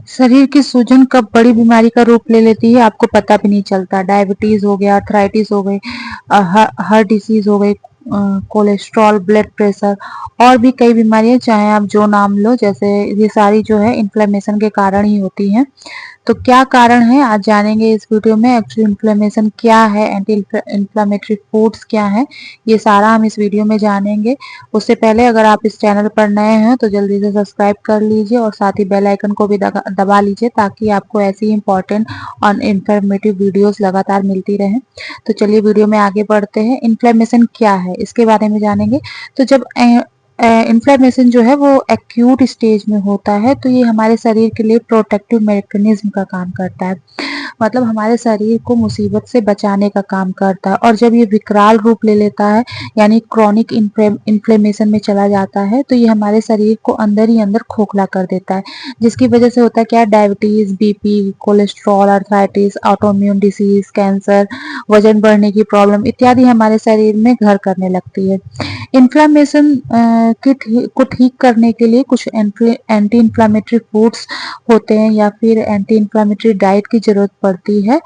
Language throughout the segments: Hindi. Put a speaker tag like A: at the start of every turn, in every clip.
A: शरीर की सूजन कब बड़ी बीमारी का रूप ले लेती है आपको पता भी नहीं चलता। डायबिटीज हो गया, आर्थराइटिस हो गई, हार्ट डिसीज हो गई, कोलेस्ट्रॉल, ब्लड प्रेशर और भी कई बीमारियां, चाहे आप जो नाम लो, जैसे ये सारी जो है इन्फ्लेमेशन के कारण ही होती हैं। तो क्या कारण है आज जानेंगे इस वीडियो में। एक्चुअली इन्फ्लेमेशन क्या है, एंटी इन्फ्लामेटरी फूड्स क्या है, ये सारा हम इस वीडियो में जानेंगे। उससे पहले अगर आप इस चैनल पर नए हैं तो जल्दी से सब्सक्राइब कर लीजिए और साथ ही बेल आइकन को भी दबा लीजिए ताकि आपको ऐसी इंपॉर्टेंट और इन्फॉर्मेटिव वीडियोस लगातार मिलती रहें। तो चलिए वीडियो में आगे बढ़ते हैं। इन्फ्लेमेशन क्या है इसके बारे में जानेंगे। तो जब इन्फ्लेमेशन जो है वो एक्यूट स्टेज में होता है तो ये हमारे शरीर के लिए प्रोटेक्टिव मैकेनिज्म का काम करता है, मतलब हमारे शरीर को मुसीबत से बचाने का काम करता है। और जब ये विकराल रूप ले लेता है यानी क्रॉनिक इन्फ्लेमेशन में चला जाता है तो ये हमारे शरीर को अंदर ही अंदर खोखला कर देता है, जिसकी वजह से होता है क्या, diabetes, BP, cholesterol, arthritis, autoimmune disease, cancer, वजन बढ़ने की प्रॉब्लम इत्यादि हमारे शरीर में घर करने लगती है। इन्फ्लामेशन को ठीक करने के लिए कुछ एंटी इन्फ्लामेटरी फूड्स होते हैं या फिर एंटी इन्फ्लामेटरी डाइट की जरूरत पड़ती है।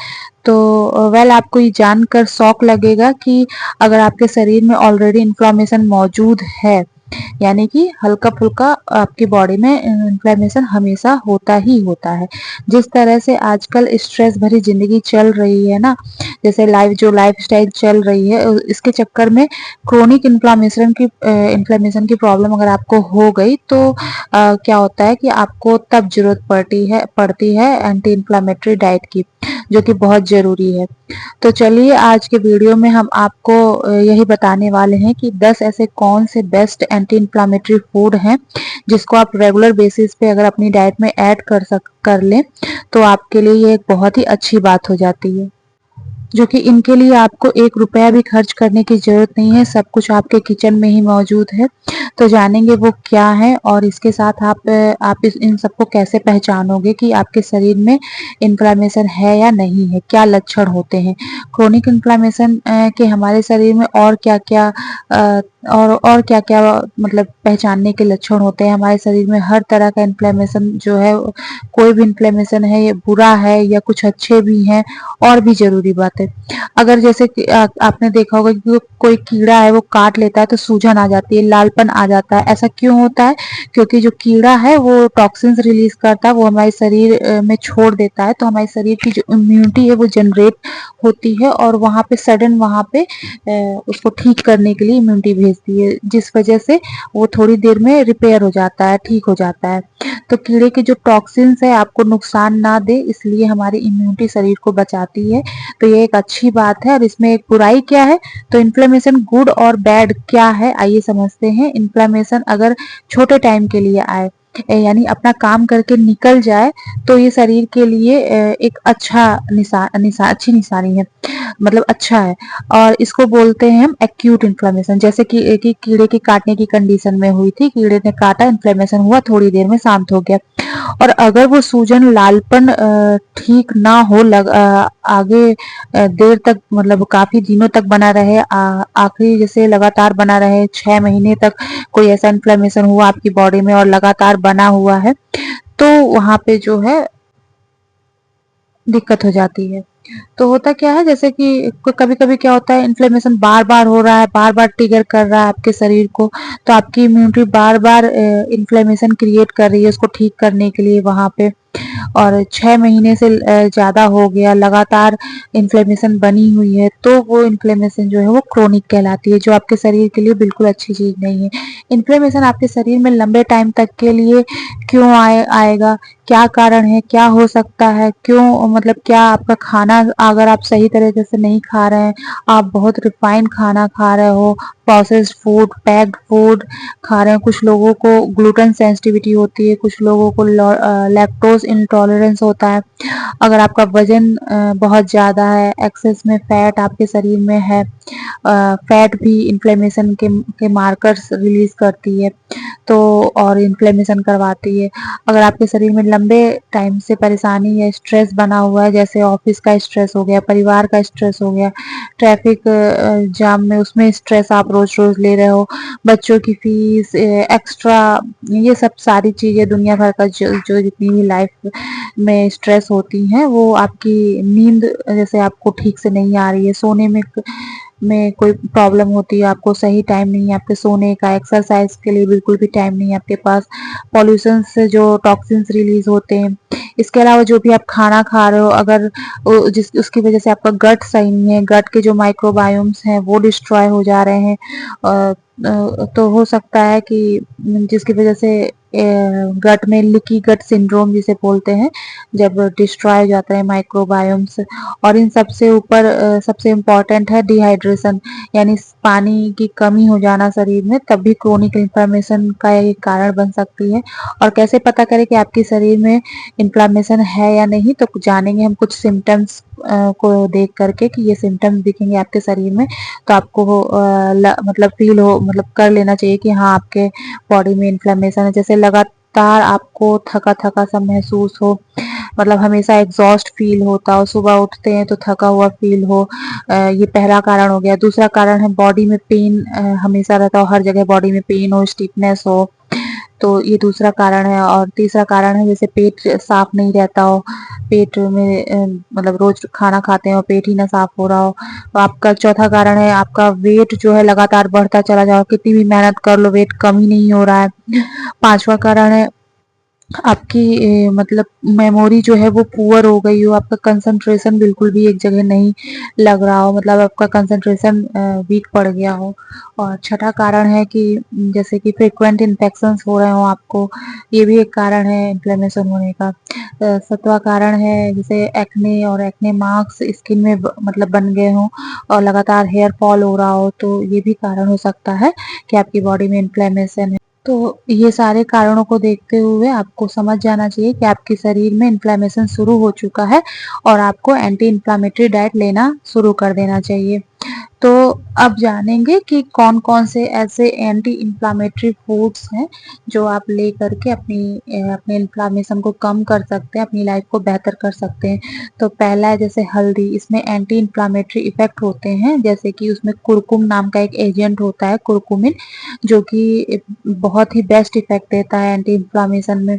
A: तो वेल आपको ये जानकर शौक लगेगा कि अगर आपके शरीर में ऑलरेडी इन्फ्लामेशन मौजूद है, यानी कि हल्का फुल्का आपकी बॉडी में इन्फ्लेमेशन हमेशा होता ही होता है। जिस तरह से आजकल स्ट्रेस भरी जिंदगी चल रही है ना, जैसे लाइफ स्टाइल चल रही है, इसके चक्कर में क्रोनिक इन्फ्लेमेशन की प्रॉब्लम अगर आपको हो गई तो क्या होता है कि आपको तब जरूरत पड़ती है एंटी इन्फ्लामेटरी डाइट की, जो कि बहुत जरूरी है। तो चलिए आज के वीडियो में हम आपको यही बताने वाले हैं कि 10 ऐसे कौन से बेस्ट एंटी इन्फ्लामेटरी फूड हैं जिसको आप रेगुलर बेसिस पे अगर अपनी डाइट में ऐड कर लें तो आपके लिए ये एक बहुत ही अच्छी बात हो जाती है, जो कि इनके लिए आपको 1 रुपया भी खर्च करने की जरूरत नहीं है, सब कुछ आपके किचन में ही मौजूद है। तो जानेंगे वो क्या है और इसके साथ आप इन सबको कैसे पहचानोगे कि आपके शरीर में इन्फ्लामेशन है या नहीं है, क्या लक्षण होते हैं क्रोनिक इन्फ्लामेशन के हमारे शरीर में, और क्या क्या और क्या क्या मतलब पहचानने के लक्षण होते हैं हमारे शरीर में। हर तरह का इन्फ्लेमेशन जो है, कोई भी इन्फ्लेमेशन है ये बुरा है या कुछ अच्छे भी हैं, और भी जरूरी बात है। अगर जैसे कि आपने देखा होगा कि कोई कीड़ा है वो काट लेता है तो सूजन आ जाती है, लालपन आ जाता है। ऐसा क्यों होता है? क्योंकि जो कीड़ा है वो टॉक्सिन्स रिलीज करता है, वो हमारे शरीर में छोड़ देता है, तो हमारे शरीर की जो इम्यूनिटी है वो जनरेट होती है और वहां पे सडन वहां पे उसको ठीक करने के लिए इम्यूनिटी भेजती है, जिस वजह से वो थोड़ी देर में रिपेयर हो जाता है, ठीक हो जाता है। तो कीड़े के जो टॉक्सिन्स है आपको नुकसान ना दे, इसलिए हमारी इम्यूनिटी शरीर को बचाती है। तो ये एक अच्छी बात है। और इसमें एक बुराई क्या है, तो इन्फ्लेमेशन गुड और बैड क्या है आइए समझते हैं। इन्फ्लेमेशन अगर छोटे टाइम के लिए आए यानी अपना काम करके निकल जाए तो ये शरीर के लिए एक अच्छा अच्छी निशानी है, मतलब अच्छा है। और इसको बोलते हैं हम एक्यूट इन्फ्लेमेशन, जैसे कि एक ही कीड़े की काटने की कंडीशन में हुई थी, कीड़े ने काटा, इन्फ्लेमेशन हुआ, थोड़ी देर में शांत हो गया। और अगर वो सूजन, लालपन ठीक ना हो, आगे देर तक, मतलब काफी दिनों तक बना रहे, आखिरी जैसे लगातार बना रहे, 6 महीने तक कोई ऐसा इन्फ्लेमेशन हुआ आपकी बॉडी में और लगातार बना हुआ है, तो वहां पे जो है दिक्कत हो जाती है। तो होता क्या है, जैसे कि कभी कभी क्या होता है, इन्फ्लेमेशन बार बार हो रहा है, बार बार ट्रिगर कर रहा है आपके शरीर को, तो आपकी इम्यूनिटी बार बार इन्फ्लेमेशन क्रिएट कर रही है उसको ठीक करने के लिए वहां पे। और 6 महीने से ज्यादा हो गया, लगातार इन्फ्लेमेशन बनी हुई है, तो वो इन्फ्लेमेशन जो है वो क्रोनिक कहलाती है, जो आपके शरीर के लिए बिल्कुल अच्छी चीज नहीं है। इन्फ्लेमेशन आपके शरीर में लंबे टाइम तक के लिए क्यों आएगा, क्या कारण है, क्या हो सकता है, क्यों, मतलब क्या आपका खाना अगर आप सही तरीके से नहीं खा रहे हैं, आप बहुत रिफाइंड खाना खा रहे हो, प्रोसेस्ड फूड, पैक्ड फूड खा रहे हैं, कुछ लोगों को ग्लूटेन सेंसिटिविटी होती है, कुछ लोगों को लैक्टोज इंटॉलरेंस होता है, अगर आपका वजन बहुत ज्यादा है, एक्सेस में फैट आपके शरीर में है, फैट भी इन्फ्लेमेशन के मार्कर्स रिलीज करती है, तो और इन्फ्लेमेशन करवाती है। अगर आपके शरीर में लंबे टाइम से परेशानी या स्ट्रेस बना हुआ है, जैसे ऑफिस का स्ट्रेस हो गया, परिवार का स्ट्रेस हो गया, ट्रैफिक जाम में उसमें स्ट्रेस आप रोज रोज ले रहे हो, बच्चों की फीस एक्स्ट्रा, ये सब सारी चीजें दुनिया भर का जो जितनी भी लाइफ में स्ट्रेस होती हैं, वो आपकी नींद जैसे आपको ठीक से नहीं आ रही है, सोने में कोई प्रॉब्लम होती है, आपको सही टाइम नहीं है आपके सोने का, एक्सरसाइज के लिए बिल्कुल भी टाइम नहीं है आपके पास, पॉल्यूशन से जो टॉक्सिन्स रिलीज होते हैं, इसके अलावा जो भी आप खाना खा रहे हो, अगर जिस उसकी वजह से आपका गट सही नहीं है, गट के जो माइक्रोबायोम्स हैं वो डिस्ट्रॉय हो जा रहे हैं, तो हो सकता है कि जिसकी वजह से गट में लीकी गट सिंड्रोम जिसे बोलते हैं, जब डिस्ट्रॉय हो जाता है माइक्रोबायोम्स। और इन सबसे ऊपर सबसे इम्पोर्टेंट है डिहाइड्रेशन, यानी पानी की कमी हो जाना शरीर में, तब भी क्रोनिक इन्फ्लेमेशन का एक कारण बन सकती है। और कैसे पता करें कि आपके शरीर में इन्फ्लेमेशन है या नहीं, तो जानेंगे हम कुछ सिम्टम्स को देख करके कि ये सिम्टम्स दिखेंगे आपके शरीर में, तो आपको मतलब फील हो, मतलब कर लेना चाहिए कि हाँ आपके बॉडी में इन्फ्लेमेशन है। जैसे लगातार आपको थका थका सा महसूस हो, मतलब हमेशा एग्जॉस्ट फील होता हो, सुबह उठते हैं तो थका हुआ फील हो, ये पहला कारण हो गया। दूसरा कारण है बॉडी में पेन हमेशा रहता हो, हर जगह बॉडी में पेन हो, स्टिफनेस हो, तो ये दूसरा कारण है। और तीसरा कारण है जैसे पेट साफ नहीं रहता हो, पेट में मतलब रोज खाना खाते हो पेट ही ना साफ हो रहा हो, तो आपका चौथा कारण है आपका वेट जो है लगातार बढ़ता चला जाओ, कितनी भी मेहनत कर लो वेट कम ही नहीं हो रहा है। पांचवा कारण है आपकी मतलब मेमोरी जो है वो पुअर हो गई हो, आपका कंसंट्रेशन बिल्कुल भी एक जगह नहीं लग रहा हो, मतलब आपका कंसंट्रेशन वीक पड़ गया हो। और छठा कारण है कि जैसे कि फ्रिक्वेंट इन्फेक्शंस हो रहे हो आपको, ये भी एक कारण है इन्फ्लेमेशन होने का। सातवां कारण है जैसे एक्ने, और एक्ने मार्क्स स्किन में मतलब बन गए हो और लगातार हेयर फॉल हो रहा हो, तो ये भी कारण हो सकता है कि आपकी बॉडी में इन्फ्लेमेशन है। तो ये सारे कारणों को देखते हुए आपको समझ जाना चाहिए कि आपके शरीर में इन्फ्लेमेशन शुरू हो चुका है और आपको एंटी इन्फ्लामेटरी डाइट लेना शुरू कर देना चाहिए। तो अब जानेंगे कि कौन कौन से ऐसे एंटी इन्फ्लामेटरी फूड्स हैं जो आप ले करके अपने इन्फ्लामेशन को कम कर सकते हैं, अपनी लाइफ को बेहतर कर सकते हैं। तो पहला है जैसे हल्दी, इसमें एंटी इन्फ्लामेटरी इफेक्ट होते हैं, जैसे कि उसमें कुरकुम नाम का एक एजेंट होता है कुरकुमिन, जो कि बहुत ही बेस्ट इफेक्ट देता है एंटी इन्फ्लामेशन में।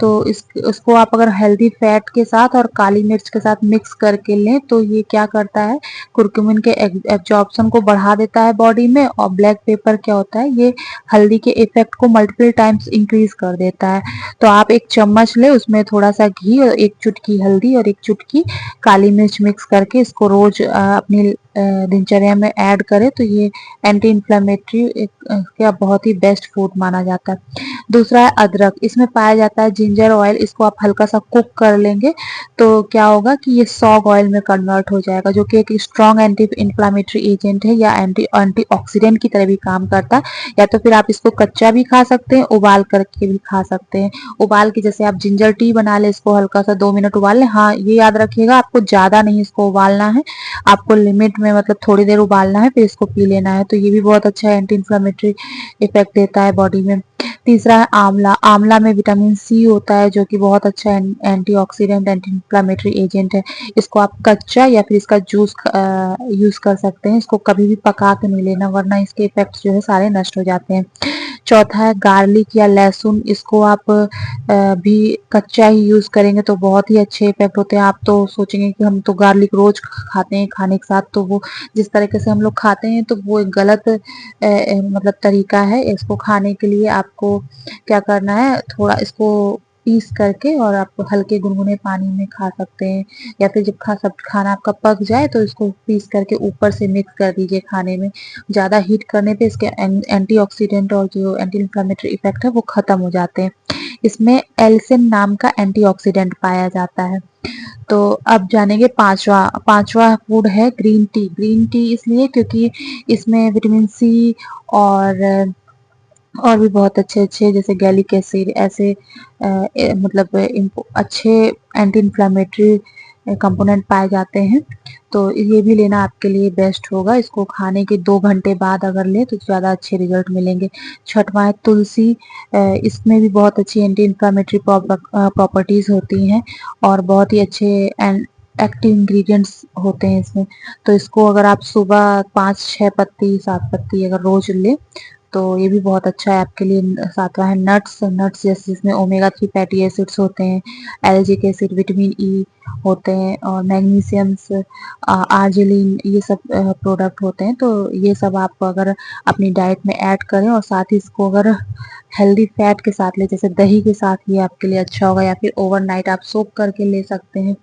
A: तो इसको आप अगर हेल्दी फैट के साथ और काली मिर्च के साथ मिक्स करके लें, तो ये क्या करता है, कुरकुमिन के एब्जॉर्प्शन को बढ़ा देता है बॉडी में। और ब्लैक पेपर क्या होता है, ये हल्दी के इफेक्ट को मल्टीपल टाइम्स इंक्रीज कर देता है। तो आप एक चम्मच ले, उसमें थोड़ा सा घी और एक चुटकी हल्दी और एक चुटकी काली मिर्च मिक्स करके इसको रोज अपनी दिनचर्या में ऐड करें, तो ये एंटी इन्फ्लेमेटरी का बहुत ही बेस्ट फूड माना जाता है। दूसरा है अदरक, इसमें पाया जाता है जिंजर ऑयल, इसको आप हल्का सा कुक कर लेंगे तो क्या होगा कि ये सॉग ऑयल में कन्वर्ट हो जाएगा, जो कि एक स्ट्रॉन्ग एंटी इन्फ्लामेटरी एजेंट है या एंटीऑक्सीडेंट की तरह भी काम करता है। या तो फिर आप इसको कच्चा भी खा सकते हैं, उबाल करके भी खा सकते हैं। उबाल के जैसे आप जिंजर टी बना ले, इसको हल्का सा 2 मिनट उबाल लें। हाँ, ये याद रखिएगा आपको ज्यादा नहीं इसको उबालना है, आपको लिमिट में मतलब थोड़ी देर उबालना है, फिर इसको पी लेना है। तो ये भी बहुत अच्छा एंटी इन्फ्लामेटरी इफेक्ट देता है बॉडी में। तीसरा है आंवला, आंवला में विटामिन सी होता है, जो कि बहुत अच्छा एंटीऑक्सीडेंट एंटी इन्फ्लामेटरी एजेंट है। इसको आप कच्चा या फिर इसका जूस यूज कर सकते हैं, इसको कभी भी पका के नहीं लेना, वरना इसके इफेक्ट्स जो है सारे नष्ट हो जाते हैं। चौथा है गार्लिक या लहसुन, इसको आप भी कच्चा ही यूज करेंगे तो बहुत ही अच्छे इफेक्ट होते हैं। आप तो सोचेंगे कि हम तो गार्लिक रोज खाते हैं खाने के साथ, तो वो जिस तरीके से हम लोग खाते हैं तो वो एक गलत मतलब तरीका है। इसको खाने के लिए आपको क्या करना है, थोड़ा इसको पीस करके और आप हल्के गुनगुने पानी में खा सकते हैं, या फिर जब सब खाना आपका पक जाए तो इसको पीस करके ऊपर से मिक्स कर दीजिए खाने में। ज़्यादा हीट करने पे इसके एंटीऑक्सीडेंट और जो एंटी इन्फ्लामेटरी इफेक्ट है वो खत्म हो जाते हैं। इसमें एल्सिन नाम का एंटीऑक्सीडेंट पाया जाता है। तो अब जानेंगे पांचवा पांचवा फूड है ग्रीन टी। ग्रीन टी इसलिए क्योंकि इसमें विटामिन सी और और भी बहुत अच्छे अच्छे जैसे गैलिक एसिड ऐसे मतलब अच्छे एंटी इन्फ्लामेटरी कंपोनेंट पाए जाते हैं। तो ये भी लेना आपके लिए बेस्ट होगा। इसको खाने के 2 घंटे बाद अगर लें तो ज़्यादा अच्छे रिजल्ट मिलेंगे। छठवां है तुलसी। इसमें भी बहुत अच्छी एंटी इन्फ्लेमेटरी प्रॉपर्टीज़ होती हैं और बहुत ही अच्छे एंड एक्टिव इंग्रेडिएंट्स होते हैं इसमें। तो इसको अगर आप सुबह 5-6 पत्ती 7 पत्ती अगर रोज लें तो ये भी बहुत अच्छा है आपके लिए। सातवां है नट्स। नट्स जैसे जिसमें ओमेगा 3 फैटी एसिड्स होते हैं, एल्जिक एसिड, विटामिन ई होते हैं और मैग्नीशियम्स, आर्जिनिन, ये सब प्रोडक्ट होते हैं। तो ये सब आप अगर अपनी डाइट में ऐड करें और साथ ही इसको अगर हेल्दी फैट के साथ लें, जैसे दही के साथ, ये आपके लिए अच्छा होगा। या फिर ओवरनाइट आप सोक करके ले सकते हैं,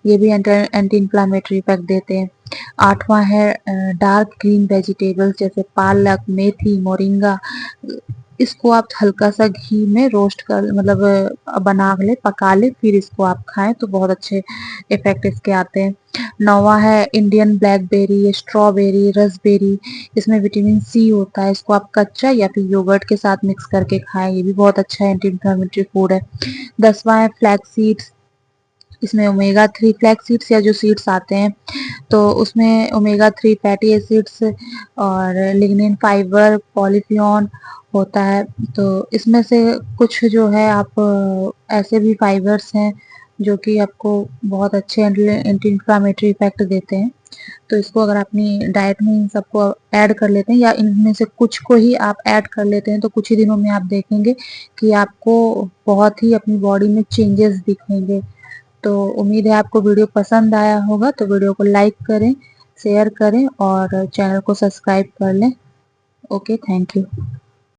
A: ये भी एंटी इंफ्लेमेटरी इफेक्ट देते हैं। आठवां है डार्क ग्रीन वेजिटेबल्स जैसे पालक, मेथी, मोरिंगा। इसको आप हल्का सा घी में रोस्ट कर मतलब बना ले, पका ले, फिर इसको आप खाएं तो बहुत अच्छे इफेक्ट इसके आते हैं। नौवां है इंडियन ब्लैकबेरी, स्ट्रॉबेरी, रसबेरी। इसमें विटामिन सी होता है। इसको आप कच्चा या फिर योगर्ट के साथ मिक्स करके खाएं, ये भी बहुत अच्छा एंटी इंफ्लेमेटरी फूड है। 10वां है फ्लैक्स सीड्स। इसमें ओमेगा 3 फ्लैक्स सीड्स या जो सीड्स आते हैं तो उसमें ओमेगा 3 फैटी एसिड्स और लिग्निन, फाइबर, पॉलीफिनॉल होता है। तो इसमें से कुछ जो है आप ऐसे भी फाइबर्स हैं जो कि आपको बहुत अच्छे एंटी इंफ्लेमेटरी इफेक्ट देते हैं। तो इसको अगर अपनी डाइट में इन सबको ऐड कर लेते हैं या इनमें से कुछ को ही आप ऐड कर लेते हैं तो कुछ ही दिनों में आप देखेंगे कि आपको बहुत ही अपनी बॉडी में चेंजेस दिखेंगे। तो उम्मीद है आपको वीडियो पसंद आया होगा, तो वीडियो को लाइक करें, शेयर करें और चैनल को सब्सक्राइब कर लें। Okay, thank you.